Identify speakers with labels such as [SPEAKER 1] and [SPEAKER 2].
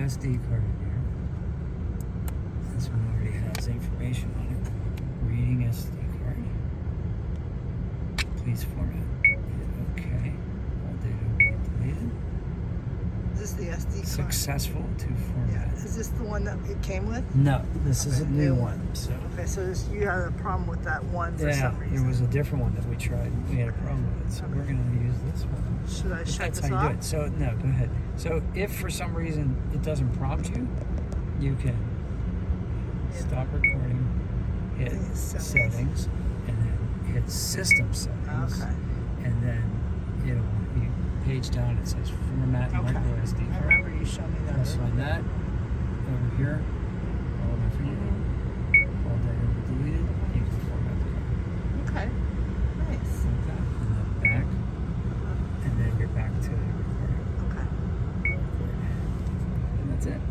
[SPEAKER 1] SD card in here. This one already has information on it. Reading SD card. Please format. Okay. All data will be deleted.
[SPEAKER 2] Is this the SD card?
[SPEAKER 1] Successful to format.
[SPEAKER 2] Yeah. Is this the one that it came with?
[SPEAKER 1] No, this is a
[SPEAKER 2] Okay,
[SPEAKER 1] new
[SPEAKER 2] new
[SPEAKER 1] one. So
[SPEAKER 2] Okay, so you had a problem with that one for some reason.
[SPEAKER 1] there was a different one that we tried. We had a problem with it, so we're going to use this one.
[SPEAKER 2] Should I shut
[SPEAKER 1] That's
[SPEAKER 2] this
[SPEAKER 1] how you do
[SPEAKER 2] off?
[SPEAKER 1] it. So no, go ahead. So if for some reason it doesn't prompt you, you can stop recording, hit settings, and then hit system settings,
[SPEAKER 2] Okay.
[SPEAKER 1] and then it'll you page down. It says format
[SPEAKER 2] Okay.
[SPEAKER 1] micro SD
[SPEAKER 2] I
[SPEAKER 1] card.
[SPEAKER 2] remember you showed me that.
[SPEAKER 1] Press on that over here. Follow my finger. All data will be deleted. You can format the card.
[SPEAKER 2] Okay. Nice.
[SPEAKER 1] Like that, and then back, and then you're back to recording.
[SPEAKER 2] Okay.
[SPEAKER 1] And that's it.